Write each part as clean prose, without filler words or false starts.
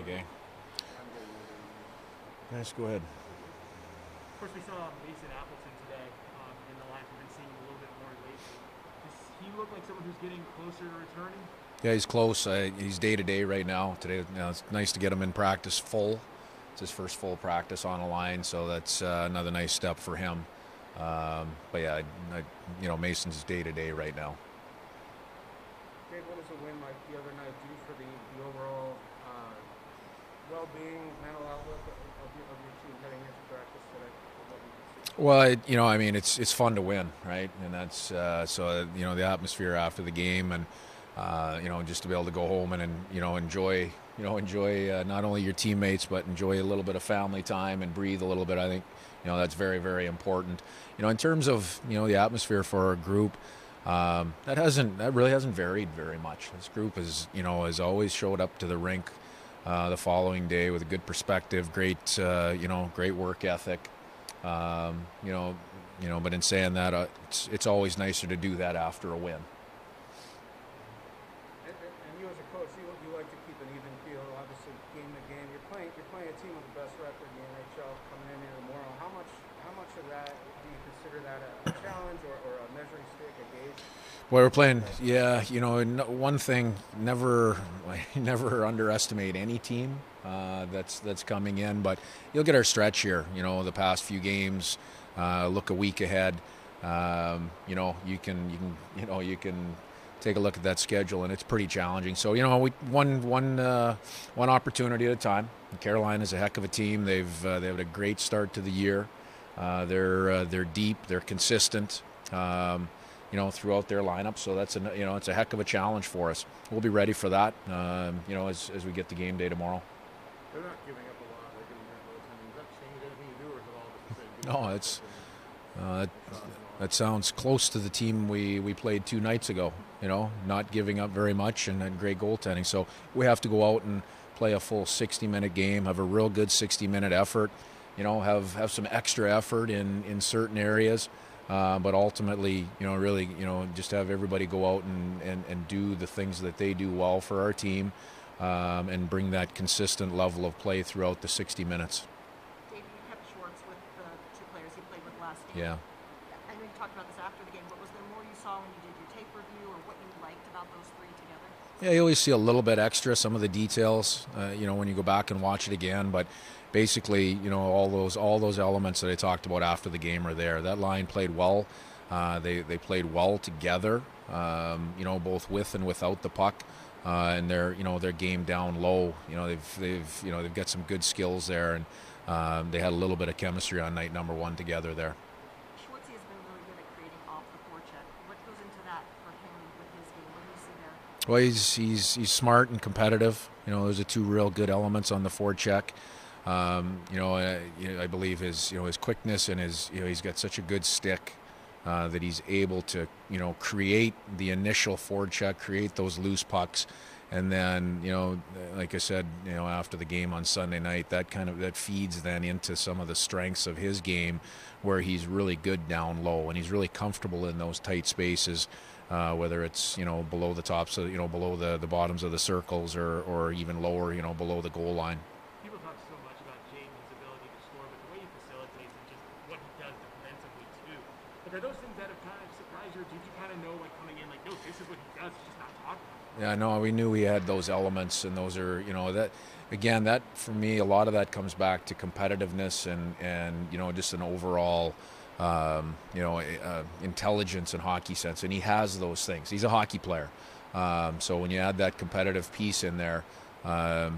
Okay. Nice, go ahead. Of course, we saw Mason Appleton today in the line. We've been seeing a little bit more lately. Does he look like someone who's getting closer to returning? Yeah, he's close. He's day to day right now. Today, it's nice to get him in practice full. It's his first full practice on a line, so that's another nice step for him. But yeah, Mason's day to day right now. Dave, what does a win like the other night do for the overall well-being, mental outlook of your team heading into practice today? Well, I mean, it's fun to win, right? And that's the atmosphere after the game, and just to be able to go home and enjoy not only your teammates but enjoy a little bit of family time and breathe a little bit. I think that's very, very important. In terms of the atmosphere for our group, that really hasn't varied very much. This group has always showed up to the rink the following day with a good perspective, great work ethic. But in saying that, it's always nicer to do that after a win. And you as a coach, you like to keep an even feel, obviously game to game. You're playing a team with the best record in the NHL coming in here tomorrow. How much of that do you consider that a challenge or a measuring stick, a gauge? Well, we're playing, yeah. One thing: never underestimate any team that's coming in. But you'll get our stretch here. The past few games. Look a week ahead. You can take a look at that schedule, and it's pretty challenging. So we one opportunity at a time. Carolina's a heck of a team. They've had a great start to the year. They're deep. They're consistent. Throughout their lineup. So that's it's a heck of a challenge for us. We'll be ready for that. As we get to game day tomorrow. They're not giving up a lot. They're getting their goaltending. Does that change anything you do, or is it all just the same? No, that sounds close to the team we played 2 nights ago. Not giving up very much and great goaltending. So we have to go out and play a full 60-minute game. Have a real good 60-minute effort. Have some extra effort in certain areas. But ultimately, really, just have everybody go out and do the things that they do well for our team, and bring that consistent level of play throughout the 60 minutes. Dave, you kept Schwartz with the 2 players you played with last game. Yeah. I know you talked about this after the game, but was there more you saw when you did your tape review, or what you liked about those 3 together? Yeah, you always see a little bit extra, some of the details, when you go back and watch it again. But basically, all those elements that I talked about after the game are there. That line played well. They played well together, both with and without the puck. And their game down low. They've got some good skills there, and they had a little bit of chemistry on night number 1 together there. Schwartzy has been really good at creating off the forecheck. What goes into that for him with his game? What do you see there? Well, he's smart and competitive. Those are 2 real good elements on the forecheck. I believe his quickness and he's got such a good stick that he's able to create the initial forecheck, create those loose pucks, and then like I said after the game on Sunday night, that feeds then into some of the strengths of his game, where he's really good down low and he's really comfortable in those tight spaces. Whether it's below the tops of below the bottoms of the circles or even lower below the goal line. People talk so much about Jaden's ability to score, but the way he facilitates and just what he does defensively too. Like, are those things that have kind of surprised you? Did you kind of know, like, coming in, like, no, this is what he does, he's just not talking about it? Yeah, no, we knew he had those elements, and those are that again, that for me, a lot of that comes back to competitiveness and just an overall intelligence and hockey sense, and he has those things. He's a hockey player, so when you add that competitive piece in there, I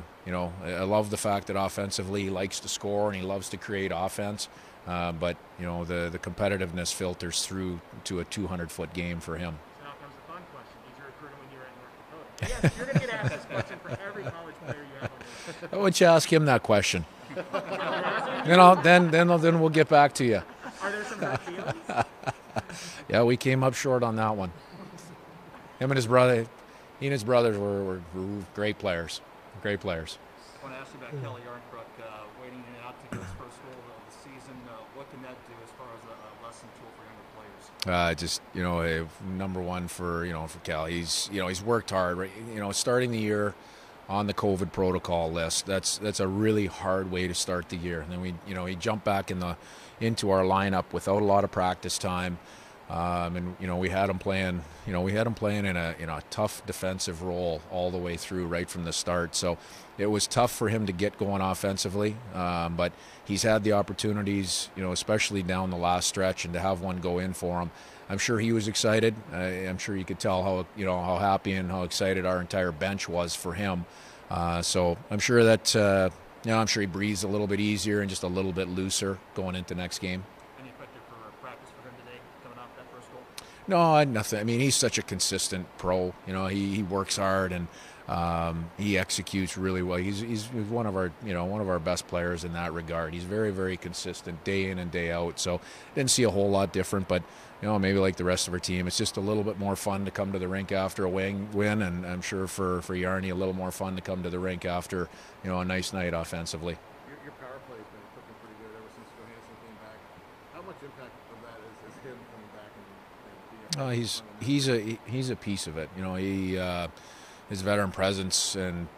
love the fact that offensively he likes to score and he loves to create offense, but the competitiveness filters through to a 200-foot game for him. So now comes the fun question: did you recruit him when you were in North Dakota? Yes, you're going to get asked this question for every college player you have on this. Why don't you ask him that question? Then we'll get back to you. Are there some hurt feelings? Yeah, we came up short on that one. He and his brothers were great players. Great players. I want to ask you about Kelly Arnbrook waiting out to get his first goal of the season. What can that do as far as a lesson tool for younger players? Number one for Cal. He's worked hard. Right? Starting the year on the COVID protocol list. That's a really hard way to start the year. And then he jumped back into our lineup without a lot of practice time. And we had him playing. In a tough defensive role all the way through, right from the start. So it was tough for him to get going offensively. But he's had the opportunities, especially down the last stretch, and to have one go in for him. I'm sure he was excited. I'm sure you could tell how happy and how excited our entire bench was for him. So I'm sure that I'm sure he breathes a little bit easier and just a little bit looser going into next game. Any effective for practice for him today, coming off that first goal? No, nothing. I mean, he's such a consistent pro. He works hard and he executes really well. He's one of our best players in that regard. He's very, very consistent day in and day out. So didn't see a whole lot different, but maybe like the rest of our team, it's just a little bit more fun to come to the rink after a win, and I'm sure for Yarny a little more fun to come to the rink after a nice night offensively. Your power play has been cooking pretty good ever since Johansson came back. How much impact of that is him coming back and He's a piece of it. His veteran presence, and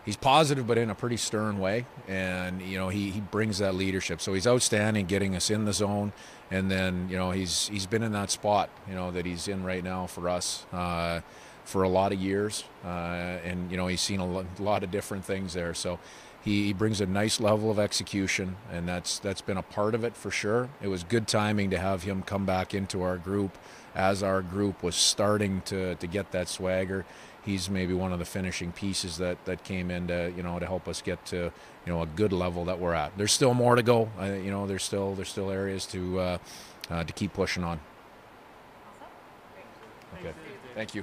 he's positive, but in a pretty stern way. And he brings that leadership. So he's outstanding, getting us in the zone. And then he's been in that spot that he's in right now for us for a lot of years. And he's seen a lot of different things there. So he brings a nice level of execution, and that's been a part of it for sure. It was good timing to have him come back into our group as our group was starting to get that swagger. He's maybe one of the finishing pieces that came in to to help us get to a good level that we're at. There's still more to go. There's still areas to keep pushing on. Awesome. Great. Okay. Thank you.